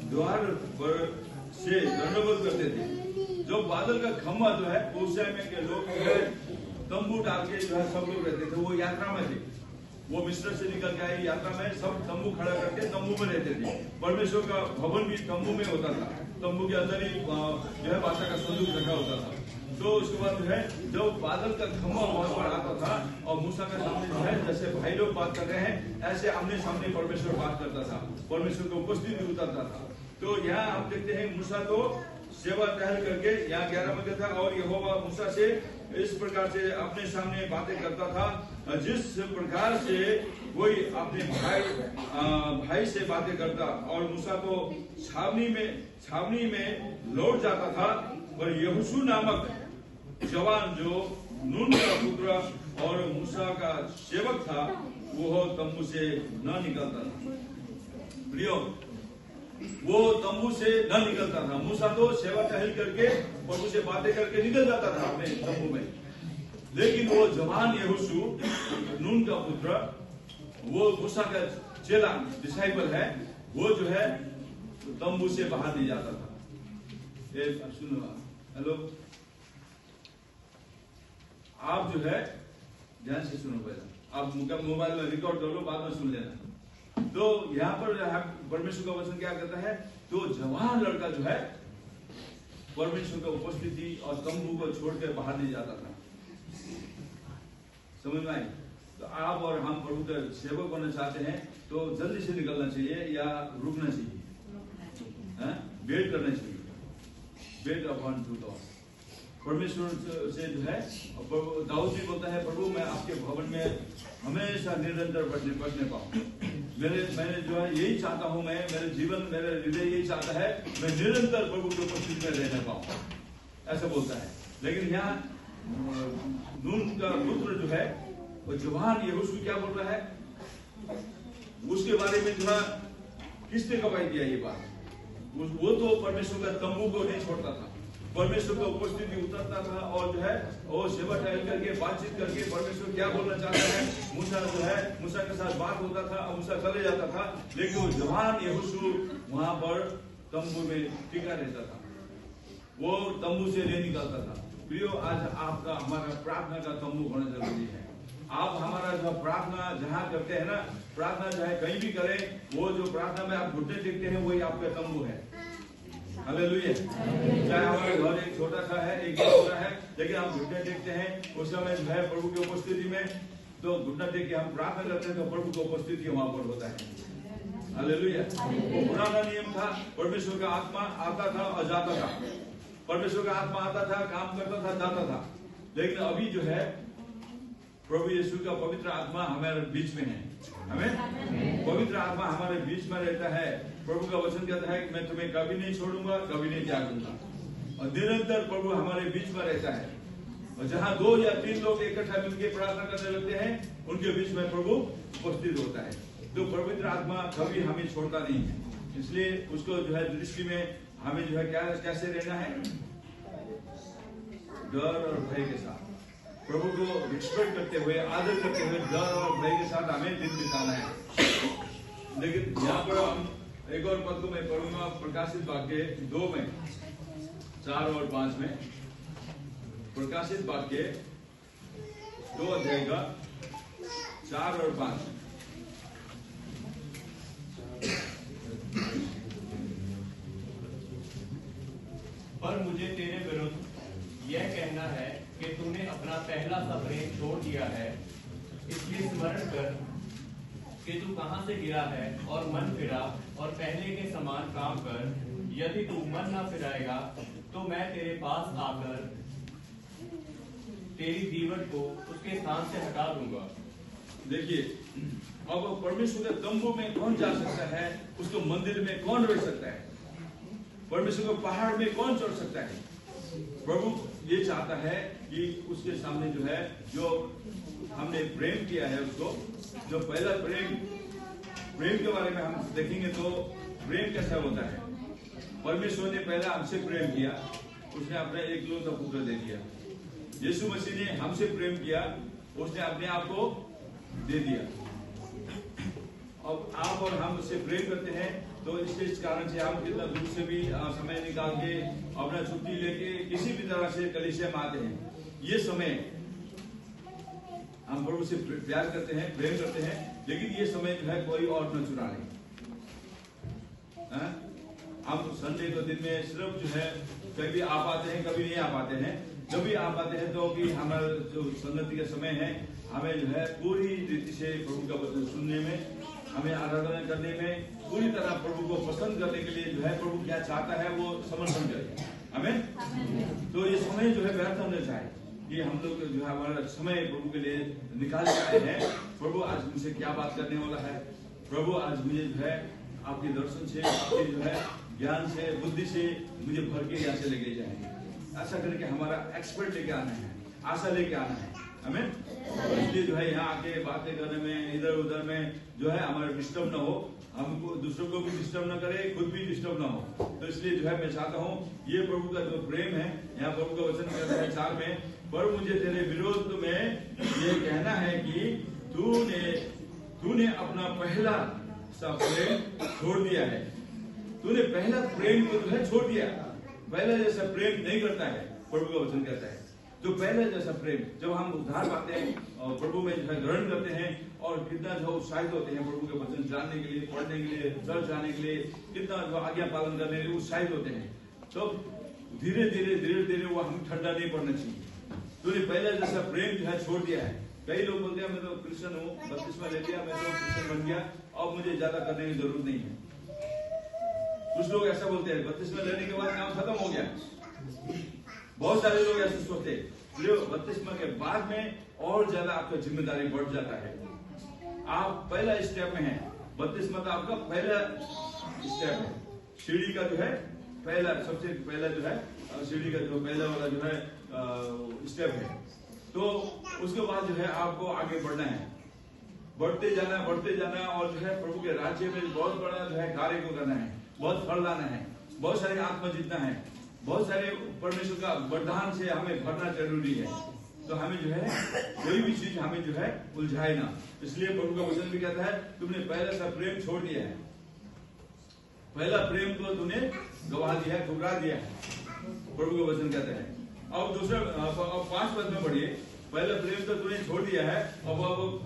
द्वार पर से दंडवत करते थे। जो बादल का खंभा जो है उस समय के लोग जो है तंबू डाल के जो है सब लोग रहते थे। वो यात्रा में थे, वो मिस्र से निकल के आए यात्रा में, सब तंबू खड़ा करके तंबू में रहते थे। परमेश्वर का भवन भी तंबू में होता था। तंबू के अंदर ही जो है बादल का संदूक रखा होता था। तो उसके बाद जो है जब बादल का खंभा वहां पर आता था और मूसा के सामने जो है जैसे भाई लोग बात कर रहे हैं ऐसे आमने सामने परमेश्वर बात करता था, परमेश्वर की उपस्थिति उतरता था। तो यहाँ हम देखते हैं मूसा तो सेवा टहल करके यहाँ 11 में था। और यहोवा मूसा से इस प्रकार से अपने सामने बातें करता था जिस प्रकार से कोई अपने भाई से बातें करता। और मूसा को छावनी में लौट जाता था। और यहोशू नामक जवान जो नून का पुत्र और मूसा का सेवक था वो तंबू से न निकलता था। प्रियो, वो तंबू से न निकलता था। मूसा तो सेवा टहल करके प्रभु से बातें करके निकल जाता था अपने तंबू में। लेकिन वो जवान यहोशू नून का पुत्र, वो मूसा का चेला डिसाइपल है, वो जो है तंबू से बाहर नहीं जाता था। सुनो, हेलो, आप जो है ध्यान से सुनो। पहले आप मोबाइल में रिकॉर्ड कर लो, बाद में सुन लेना। तो यहाँ पर परमेश्वर का वचन क्या कहता है, तो जवान लड़का जो है परमेश्वर का उपस्थिति और तंबू को छोड़कर बाहर नहीं जाता था। समझ में आई? तो आप और हम प्रभु के सेवक बनना चाहते हैं तो जल्दी से निकलना चाहिए या रुकना चाहिए, वेट करना चाहिए। Weight upon truth. परमेश्वर से जो है दाऊद जी बोलता है, प्रभु मैं आपके भवन में हमेशा निरंतर बढ़ने पाऊं। मैंने जो है यही चाहता हूं, मैं मेरे जीवन मेरे हृदय यही चाहता है मैं निरंतर प्रभु के उपस्थिति में रहने पाऊं, ऐसा बोलता है। लेकिन यहाँ नून का पुत्र जो है वो जवान यहोशू क्या बोल रहा है, उसके बारे में जो है किसने गवाही दिया ये बात? वो तो परमेश्वर का तंबू को नहीं छोड़ता था, परमेश्वर का उपस्थिति उतरता था और जो है वो सेवा टहल करके बातचीत करके परमेश्वर क्या बोलना चाहता है, मूसा जो है मूसा के साथ बात होता था और मूसा चले जाता था, लेकिन वो जवान यहोशू वहां पर तंबू में टिका रहता था, वो तंबू से नहीं निकलता था। प्रियो, आज आपका हमारा प्रार्थना का तंबू होना जरूरी है। आप हमारा जो प्रार्थना जहाँ करते हैं ना, प्रार्थना चाहे कहीं भी करें, वो जो प्रार्थना में आप घुटने टेकते हैं वही आपका तंबू है। हालेलुया। चाहे हमारा घर एक छोटा सा है, एक छोटा है, लेकिन हम घुटने टेकते हैं उस समय जो है प्रभु की उपस्थिति में, तो घुटना टेक के हम प्रार्थना करते हैं तो प्रभु की उपस्थिति वहां पर होता है। हालेलुया। वो पुराना नियम था, परमेश्वर का आत्मा आता था और जाता था, परमेश्वर का आत्मा आता था, काम करता था, जाता था। लेकिन अभी जो है प्रभु यीशु का पवित्र आत्मा हमारे बीच में है, हमें पवित्र आत्मा हमारे बीच में रहता है। प्रभु का वचन कहता है कि मैं तुम्हें कभी नहीं छोड़ूंगा, कभी नहीं त्यागूंगा, और निरंतर प्रभु हमारे बीच में रहता है। और जहाँ 2 या 3 लोग इकट्ठा मिलकर प्रार्थना करने लगते हैं, उनके बीच में प्रभु उपस्थित होता है। तो पवित्र आत्मा कभी हमें छोड़ता नहीं है, इसलिए उसको जो है दृष्टि में हमें जो है क्या कैसे रहना है, डर और भय के साथ, प्रभु को रिस्पेक्ट करते हुए, आदर करते हुए, डर और भय के साथ हमें दिन बिताना है। लेकिन यहाँ पर हम एक और पद को मैं पढ़ूंगा, प्रकाशित वाक्य 2 में 4 और 5 में, प्रकाशित वाक्य 2 अध्याय का 4 और 5। पर मुझे तेरे विरुद्ध यह कहना है कि तूने अपना पहला सा प्रेम छोड़ दिया है। इसलिए स्मरण कर कि तू कहां से गिरा है और मन फिरा और पहले के समान काम कर। यदि तू मन न फिराएगा तो मैं तेरे पास आकर तेरी दीवट को उसके स्थान से हटा दूंगा। देखिए, अब परमेश्वर के तंबू में कौन जा सकता है, उसको मंदिर में कौन रह सकता है, परमेश्वर को पहाड़ में कौन चढ़ सकता है? प्रभु ये चाहता है कि उसके सामने जो है, जो हमने प्रेम किया है, उसको जो पहला प्रेम के बारे में हम देखेंगे तो प्रेम कैसा होता है। परमेश्वर ने पहला हमसे प्रेम किया, उसने अपने एकलौता पुत्र दे दिया। यीशु मसीह ने हमसे प्रेम किया, उसने अपने आप को दे दिया। अब आप और हम उससे प्रेम करते हैं, तो इसके कारण से हम कितना दूर से भी समय निकाल के अपना छुट्टी लेके किसी भी तरह से कलीसिया में आते हैं। ये समय हम प्रभु से प्यार करते हैं, प्रेम करते हैं, लेकिन ये समय जो है कोई और न चुरा ले। हम संडे के दिन में सिर्फ जो है कभी आ पाते हैं, कभी नहीं आ पाते हैं। जब भी आ पाते हैं तो भी हमारा जो संगति का समय है, हमें जो है पूरी रीति से प्रभु का वचन सुनने में, हमें आराधना करने में, पूरी तरह प्रभु को पसंद करने के लिए जो है प्रभु क्या चाहता है वो समर्पण करें। हमें तो ये समय जो है व्यर्थ होना चाहिए कि हम लोग जो है हमारा समय प्रभु के लिए निकाल के आए हैं। प्रभु आज मुझे क्या बात करने वाला है, प्रभु आज मुझे जो है आपके दर्शन से, आपके जो है ज्ञान से, बुद्धि से मुझे भर के यहाँ से लेके जाएंगे। ऐसा करके हमारा एक्सपर्ट लेके आना है, आशा लेके आना है हमें। इसलिए जो है यहाँ आके बातें करने में, इधर उधर में जो है हमारा डिस्टर्ब ना हो, हमको दूसरों को भी डिस्टर्ब ना करे, खुद भी डिस्टर्ब ना हो। तो इसलिए जो है मैं चाहता हूँ ये प्रभु का जो प्रेम है, यहाँ प्रभु का वचन कहता है 4 में, पर मुझे तेरे विरोध में ये कहना है कि तूने अपना पहला सा प्रेम छोड़ दिया है। तूने पहला प्रेम को जो है छोड़ दिया, पहला जैसा प्रेम नहीं करता है। प्रभु का वचन कहता है जो पहले जैसा प्रेम, जब हम उद्धार पाते हैं और प्रभु में जो है ग्रहण करते हैं और कितना जो उत्साहित होते हैं प्रभु के वचन जानने के लिए, पढ़ने के लिए, चर्च जाने के लिए, कितना जो आज्ञा पालन करने के लिए उत्साहित होते हैं, तो धीरे धीरे वो हम ठंडा नहीं पड़ना चाहिए। तूने पहले जैसा प्रेम जो है छोड़ दिया है। कई लोग बोलते हैं मैं तो क्रिश्चियन हूँ, बपतिस्मा ले लिया, मैं तो क्रिश्चियन बन गया, अब मुझे ज्यादा करने की जरूरत नहीं है। कुछ लोग ऐसा बोलते हैं बपतिस्मा लेने के बाद काम खत्म हो गया। बहुत सारे लोग ऐसे सोचते हैं। बपतिस्मा के बाद में और ज्यादा आपका जिम्मेदारी बढ़ जाता है। आप पहला स्टेप में हैं, बपतिस्मा का आपका पहला स्टेप है। सीढ़ी का जो है पहला, सबसे पहला जो है सीढ़ी का जो पहला वाला जो है स्टेप है। तो उसके बाद जो है आपको आगे बढ़ना है, बढ़ते जाना और जो है प्रभु के राज्य में बहुत बड़ा जो है कार्य को करना है, बहुत फल लाना है, बहुत सारे आत्मा जीतना है, बहुत सारे परमेश्वर का वरदान से हमें भरना जरूरी है। तो हमें जो है कोई भी चीज हमें जो है उलझाए ना। इसलिए प्रभु का वचन भी कहता है तुमने पहला सा प्रेम छोड़ दिया है, पहला प्रेम को तूने गवा दिया है, ठुकरा दिया है, प्रभु का वचन कहता है। अब दूसरा, अब 5 पद में पढ़िए, पहला प्रेम तो तूने छोड़ दिया है। अब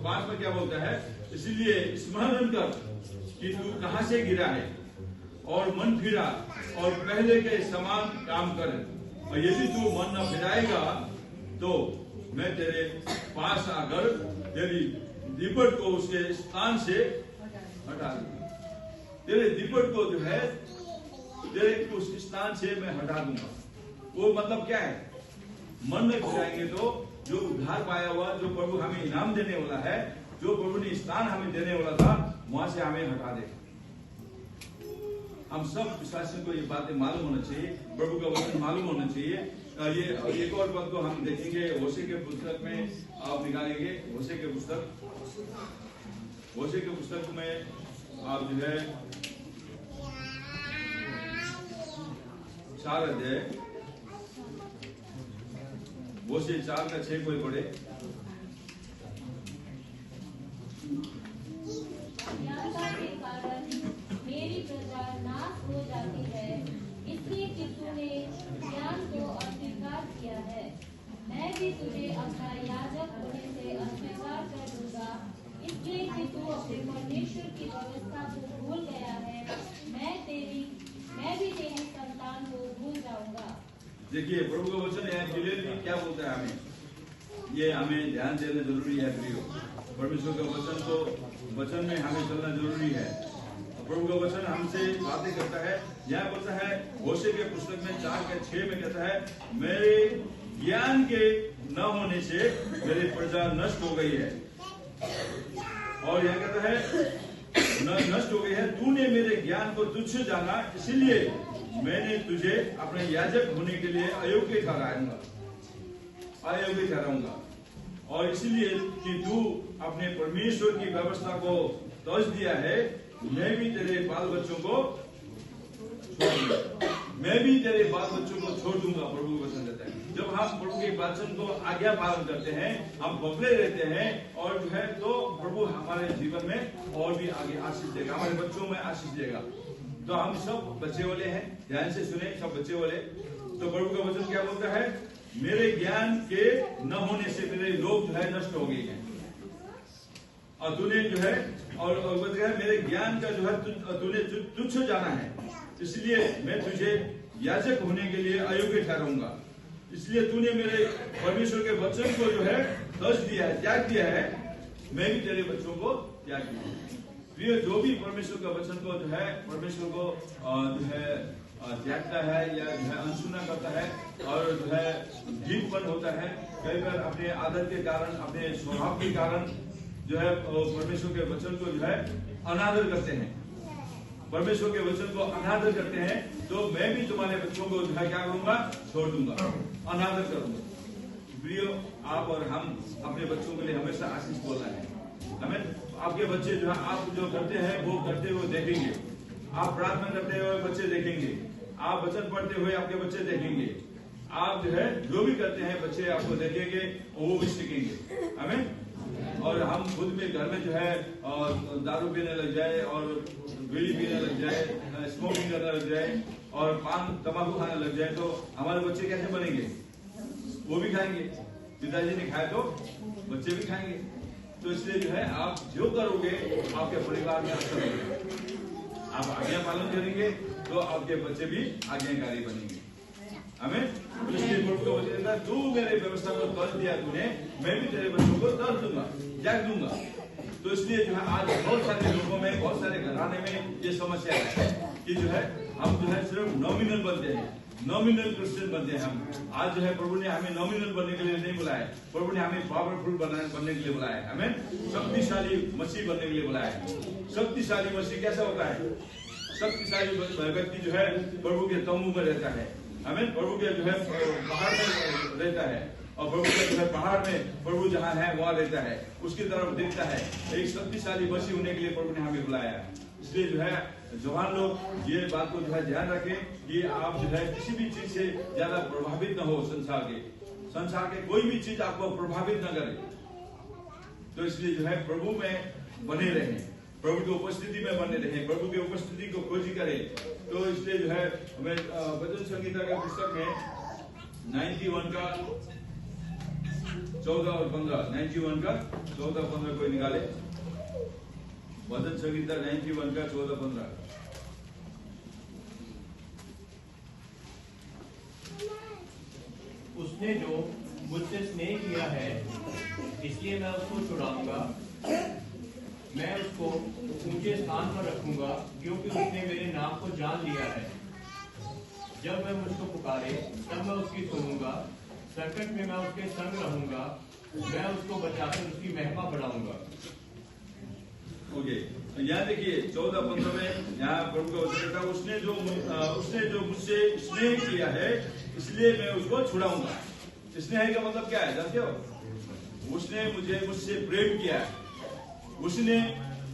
5 में क्या बोलता है, इसीलिए स्मरण कर कि तू कहां से गिरा है और मन फिरा और पहले के समान काम कर, और यदि तू मन न फिराएगा तो मैं तेरे पास आकर तेरी दीपट को उसके स्थान से हटा दूंगा। तेरे दीपट को जो है तेरे उस स्थान से मैं हटा दूंगा। वो मतलब क्या है, मन में फिराएंगे तो जो उद्धार पाया हुआ, जो प्रभु हमें इनाम देने वाला है, जो प्रभु ने स्थान हमें देने वाला था, वहां से हमें हटा देगा। हम सब विश्वासियों को ये बातें मालूम होना चाहिए, प्रभु का वचन मालूम होना चाहिए। ये एक और पद को हम देखेंगे, होशे के पुस्तक में आप निकालेंगे, होशे के पुस्तक में आप जो है 4 अध्याय, होशे 4 का 6 कोई पढ़े। के कारण मेरी प्रजा नाश हो जाती है, इसलिए कि तूने ज्ञान को अस्वीकार किया है। मैं भी तुझे अपना याजक होने से अस्वीकार कर दूंगा, इसलिए कि तू अपने परमेश्वर की व्यवस्था को भूल गया है। मैं भी तेरी संतान को भूल जाऊंगा। देखिए प्रभु का वचन है, क्लियरली क्या बोलता है हमें, ये हमें ध्यान देना जरूरी है प्रियो। परमेश्वर का वचन, तो वचन में हमें चलना जरूरी है। प्रभु का वचन हमसे बातें करता है। यहाँ बोलता है होशे के पुस्तक में 4 के 6 में कहता है, मेरे ज्ञान के न होने से मेरी प्रजा नष्ट हो गई है। और यहाँ कहता है नष्ट हो गई है, तूने मेरे ज्ञान को तुच्छ जाना, इसीलिए मैंने तुझे अपने याजक होने के लिए अयोग्य ठहराऊंगा। और इसलिए कि तू अपने परमेश्वर की व्यवस्था को तोड़ दिया है, मैं भी तेरे बाल बच्चों को छोड़ दूंगा। प्रभु वचन देता है, जब हम प्रभु के वचन को आज्ञा पालन करते हैं, हम पकड़े रहते हैं, और जो है तो प्रभु हमारे जीवन में और भी आगे आशीष देगा, हमारे बच्चों में आशीष देगा। तो हम सब बच्चे वाले हैं, ध्यान से सुने, सब बच्चे वाले। तो प्रभु का वचन क्या बोलता है, मेरे ज्ञान के न होने से मेरे लोग जो है नष्ट हो गए हैं, और तूने जो है और मेरे ज्ञान का जो है तूने तुच्छ जाना है, इसलिए मैं तुझे याजक होने के लिए अयोग्य ठहराऊंगा। इसलिए तूने मेरे परमेश्वर के वचन को जो है तज दिया है, त्याग दिया है, मैं भी तेरे बच्चों को त्याग दिया। जो भी परमेश्वर का वचन को जो है परमेश्वर को जो है त्यागता है या जो है अनसुना करता है और जो है ढीठपन होता है, कई बार अपने आदत के कारण, अपने स्वभाव के कारण जो है परमेश्वर के वचन को जो है अनादर करते हैं, परमेश्वर के वचन को अनादर करते हैं, तो मैं भी तुम्हारे बच्चों को जो है क्या करूंगा, छोड़ दूंगा, अनादर करूंगा। प्रियो, आप और हम अपने बच्चों के लिए हमेशा आशीष बोलना है। हमें आपके बच्चे जो है आप जो करते हैं वो करते हुए देखेंगे, आप प्रार्थना करते हुए बच्चे देखेंगे, आप वचन पढ़ते हुए आपके बच्चे देखेंगे, आप जो है जो भी करते हैं बच्चे आपको देखेंगे और वो भी सीखेंगे। हमें और हम खुद में घर में जो है दारू पीने लग जाए और बीड़ी पीने लग जाए, स्मोकिंग करने लग जाए और पान तंबाकू खाने लग जाए, तो हमारे बच्चे कैसे बनेंगे? वो भी खाएंगे। पिताजी ने खाया तो बच्चे भी खाएंगे। तो इसलिए जो है आप जो करोगे आपके परिवार में असर होगा। आप आज्ञा पालन करेंगे तो आपके बच्चे भी आज्ञाकारी बनेंगे। हमें इसलिए प्रभु का वचन देता है, तू मेरे व्यवस्था को तोड़ दिया तूने, मैं भी तेरे बच्चों को तोड़ दूंगा, त्याग दूंगा। तो इसलिए जो है आज बहुत सारे लोगों में, बहुत सारे घराने में ये समस्या है कि जो है हम जो है सिर्फ नॉमिनल बनते हैं, नॉमिनल क्रिश्चियन बनते हैं। हम आज जो है प्रभु ने हमें नॉमिनल बनने के लिए नहीं बुलाया, प्रभु ने हमें पावरफुल बनने के लिए बुलाया है, हमें शक्तिशाली मसीह बनने के लिए बुलाया है। शक्तिशाली मसीह कैसा होता है? शक्तिशाली व्यक्ति जो है प्रभु के तंबू में रहता है, हमें प्रभु के जो है पहाड़ में रहता है, और प्रभु के जो है पहाड़ में प्रभु जहाँ है वहाँ रहता है, उसकी तरफ देखता है। एक शक्तिशाली मसीह होने के लिए प्रभु ने हमें बुलाया है। इसलिए जो है जवान लोग ये बात को जो है ध्यान रखें कि आप जो है किसी भी चीज से ज्यादा प्रभावित न हो। संसार के कोई भी चीज आपको प्रभावित न करे। तो इसलिए जो है प्रभु में बने रहें, प्रभु की उपस्थिति में बने रहें, प्रभु की उपस्थिति को खोजी करें। तो इसलिए जो है हमें भजन संगीता के पुस्तक में 91 का 14 और 15, 91 का 14-15 कोई निकाले। भजन संगीता 91 का 14-15। उसने जो मुझसे स्नेह किया है इसलिए मैं उसको छुड़ाऊंगा, मैं उसको ऊंचे स्थान पर रखूंगा, क्योंकि उसने मेरे नाम को जान लिया है। जब मैं मुझको पुकारे तब मैं उसकी सुनूंगा, संकट में मैं उसके संग रहूंगा, मैं उसको बचाकर उसकी महिमा बढ़ाऊंगा। ओके, यहाँ देखिए 14-15 में यहाँ प्रभु का वचन कहता है, उसने जो मुझसे स्नेह किया है इसलिए मैं उसको छुड़ाऊंगा। स्नेह का मतलब क्या है जानते हो? उसने मुझसे प्रेम किया है। उसने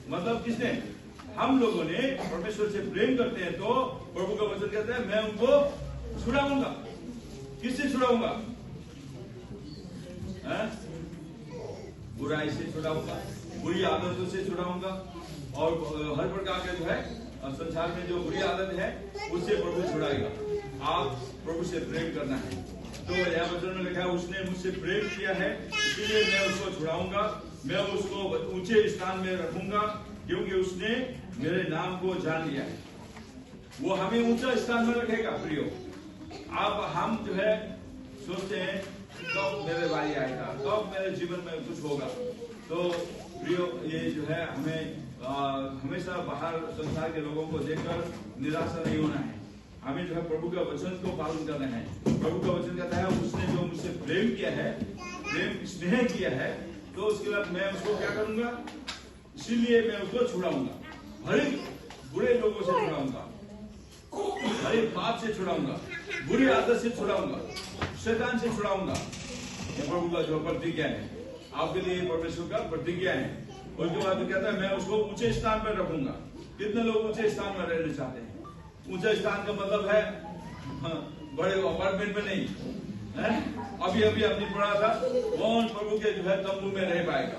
मतलब किसने? हम लोगों ने परमेश्वर से प्रेम करते हैं तो प्रभु का वचन कहता है मैं उनको छुड़ाऊंगा। किससे छुड़ाऊंगा? बुराई से छुड़ाऊंगा, बुरी आदतों से छुड़ाऊंगा, और हर प्रकार के जो है संसार में जो बुरी आदत है उससे प्रभु छुड़ाएगा। आप प्रभु से प्रेम करना है। तो यह वचन में लिखा है उसने मुझसे प्रेम किया है इसलिए मैं उसको छुड़ाऊंगा, मैं उसको ऊंचे स्थान में रखूंगा, क्योंकि उसने मेरे नाम को जान लिया है। वो हमें ऊंचा स्थान में रखेगा। प्रियो, अब हम जो है सोचते हैं कब मेरे बारी आएगा, कब मेरे जीवन में कुछ होगा। तो प्रियो, ये जो है हमें हमेशा बाहर संसार के लोगों को देखकर निराशा नहीं होना है। हमें जो है प्रभु के वचन को पालन करना है। प्रभु का वचन कहता है उसने जो मुझसे प्रेम किया है, प्रेम स्नेह किया है, तो उसके बाद मैं उसको क्या करूंगा? इसीलिए मैं उसको छुड़ाऊंगा। हर एक बुरे लोगों से छुड़ाऊंगा, हर एक पाप से छुड़ाऊंगा, बुरी आदत से छुड़ाऊंगा, शैतान से छुड़ाऊंगा। ये प्रभु का जो प्रतिज्ञा है, आपके लिए परमेश्वर का प्रतिज्ञा है। उसके बाद कहता है मैं उसको ऊंचे स्थान पर रखूंगा। कितने लोग ऊंचे स्थान में रहना चाहते हैं? ऊंचे स्थान का मतलब है बड़े अपार्टमेंट में नहीं है। अभी हमने पढ़ा था कौन प्रभु के जो है तंबू में रह पाएगा,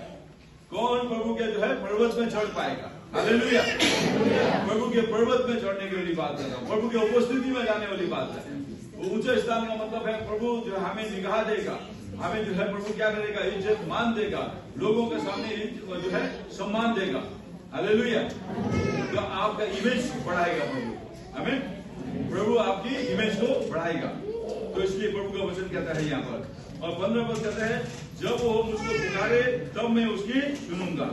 कौन प्रभु के जो है पर्वत में चढ़ पाएगा। हालेलुया। प्रभु के पर्वत में चढ़ने की वाली बात कर रहा हूँ, प्रभु की उपस्थिति में जाने वाली बात है। ऊंचे स्थान का मतलब है प्रभु जो हमें निगाह देगा, हमें जो है प्रभु क्या करेगा? इज्जत मान देगा, लोगों के सामने जो है सम्मान देगा। हालेलुया। तो आपका इमेज बढ़ाएगा प्रभु, हमें प्रभु आपकी इमेज को बढ़ाएगा। तो इसलिए प्रभु का वचन कहता है यहाँ पर। और 15 पद कहता है जब वो मुझको पुकारे तब मैं उसकी सुनूंगा,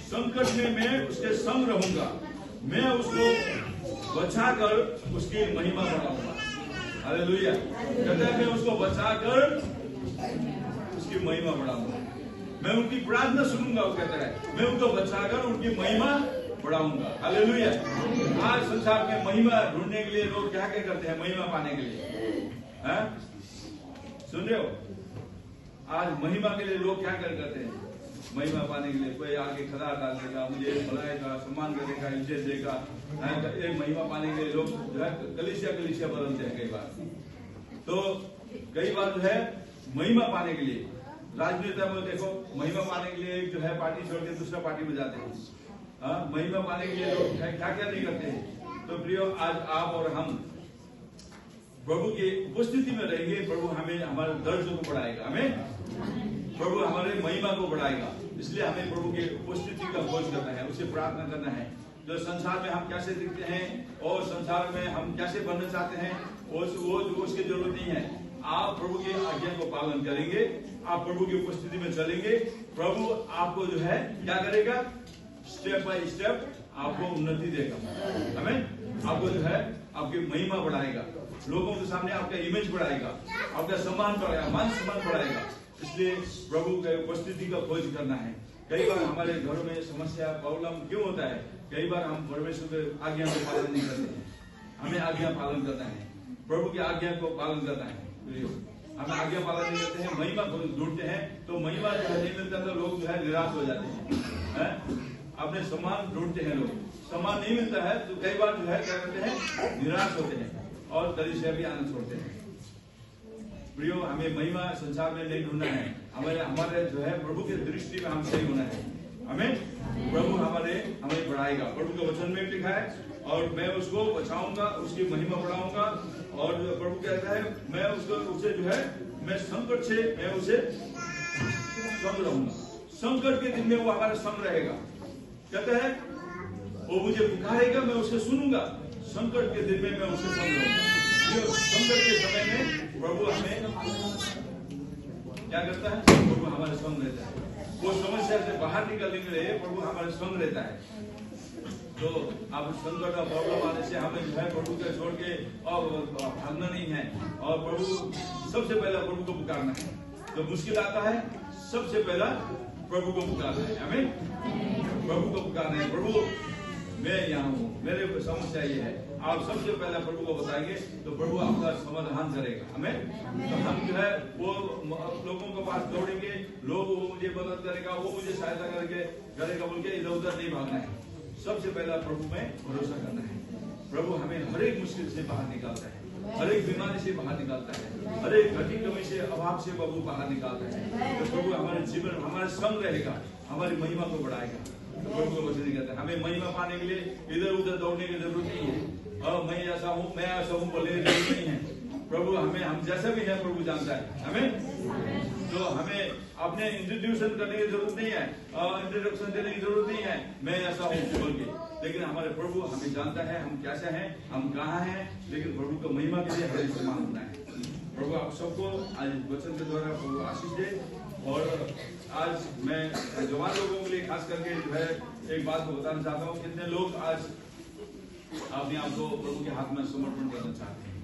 संकट में मैं उसके संग रहूंगा, मैं उसको बचाकर उसकी महिमा बढ़ाऊंगा। हालेलुया। कहता है मैं उसको बचाकर उसकी महिमा बढ़ाऊंगा, मैं उनकी प्रार्थना सुनूंगा। वो कहता है मैं उनको बचाकर उनकी महिमा बढ़ाऊंगा। हालेलुया। आज संसार में महिमा ढूंढने के लिए लोग क्या क्या करते हैं? महिमा पाने के लिए, सुन रहे हो? आज महिमा के लिए लोग क्या क्या करते हैं? महिमा पाने के लिए कोई आगे खड़ा डाल देगा, मुझे बुलाएगा, सम्मान करेगा, इज्जत देगा। एक महिमा पाने के लिए लोग जो है कलीसिया बदलते हैं। कई बार जो है महिमा पाने के लिए राजनेता में देखो, महिमा पाने के लिए जो है पार्टी छोड़ के दूसरा पार्टी में जाते हैं। महिमा पाने के लिए लोग क्या क्या नहीं करते हैं। तो प्रियो, आज आप और हम प्रभु की उपस्थिति में रहेंगे, प्रभु हमें हमारे दर्द को बढ़ाएगा, हमें प्रभु हमारे महिमा को बढ़ाएगा। इसलिए हमें प्रभु की उपस्थिति का खोज करना है, उसे प्रार्थना करना है। जो संसार में हम कैसे दिखते हैं और संसार में हम कैसे बनना चाहते हैं, वो उसकी जरूरत नहीं है। आप प्रभु की आज्ञा को पालन करेंगे, आप प्रभु की उपस्थिति में चलेंगे, प्रभु आपको जो है क्या करेगा? स्टेप बाय स्टेप आपको उन्नति देगा, हमें आपको जो है आपकी महिमा बढ़ाएगा, लोगों के सामने आपका इमेज बढ़ाएगा, आपका सम्मान बढ़ाएगा, मान सम्मान बढ़ाएगा। इसलिए प्रभु की उपस्थिति का खोज करना है। कई बार हमारे घरों में समस्या प्रॉब्लम क्यों होता है? कई बार हम परमेश्वर के आज्ञा को पालन नहीं करते हैं। हमें आज्ञा पालन करना है। प्रभु की आज्ञा को पालन करना है। हम आज्ञा पालन नहीं करते हैं, महिमा को ढूंढते हैं, तो महिमा जो है नहीं मिलता तो लोग जो है निराश हो जाते हैं। अपने सम्मान ढूंढते हैं, लोग सम्मान नहीं मिलता है तो कई बार जो है क्या करते हैं, निराश होते हैं और दरी से भी आनंद छोड़ते हैं। प्रियो, हमें महिमा संसार में नहीं ढूंढना है, हमारे जो है प्रभु के दृष्टि में हम सही होना है। हमें प्रभु हमें बढ़ाएगा। प्रभु के वचन में लिखा है और मैं उसको बचाऊंगा, उसकी महिमा बढ़ाऊंगा। और प्रभु कहता है मैं उसे जो है मैं संकट से मैं उसे संग रहूंगा। संकट के दिन में वो हमारे संग रहेगा। कहता है वो मुझे पुकारेगा, मैं उसे सुनूंगा। संकट के दिन में मैं उसे संग रहूंगा। संकट के समय में प्रभु हमें क्या करता है, प्रभु हमारे संग रहता है। वो समस्या से बाहर निकलने के लिए प्रभु हमारे संग रहता है। तो अब संकट और प्रॉब्लम आने से हमें जो है प्रभु को छोड़ के और भागना नहीं है, और प्रभु सबसे पहला प्रभु को पुकारना है। तो मुश्किल आता है, सबसे पहला प्रभु को पुकारना है। हमें प्रभु को पुकारना है। प्रभु मैं यहाँ हूँ, मेरे समस्या ये है। आप सबसे पहला प्रभु को बताएंगे तो प्रभु आपका समाधान करेगा। हमें तो हम जो है वो लोगों के पास दौड़ेंगे, लोग वो मुझे मदद करेगा, वो मुझे सहायता करेगा बोल के इधर उधर नहीं भागना है। सबसे पहला प्रभु में भरोसा करना है। प्रभु हमें हर एक मुश्किल से बाहर निकालता है, हर एक बीमारी से बाहर निकालता है, हर एक घटी कमी से, अभाव से प्रभु बाहर निकालता है। तो प्रभु हमारे जीवन हमारे संग रहेगा, हमारी महिमा को बढ़ाएगा। प्रभु को वचन कहता है हमें महिमा पाने के लिए इधर उधर दौड़ने की जरूरत नहीं है। और मैं ऐसा हूँ बोलने की जरूरत नहीं है। प्रभु हम जैसा भी है प्रभु जानता है हमें। तो हमें अपने इंट्रोड्यूशन करने की जरूरत नहीं है, इंट्रोडक्शन देने की जरूरत नहीं है मैं ऐसा हूँ बोल के। लेकिन हमारे प्रभु हमें जानता है हम कैसे हैं, हम कहाँ हैं। लेकिन प्रभु को महिमा के लिए हमें इस्तेमाल होना है। प्रभु आप सबको आज वचन के द्वारा प्रभु आशीष दे। और आज मैं जवान लोगों के लिए खास करके जो है एक बात को बताना चाहता हूँ। कितने लोग आज अपने आप को प्रभु के हाथ में समर्पण करना चाहते हैं।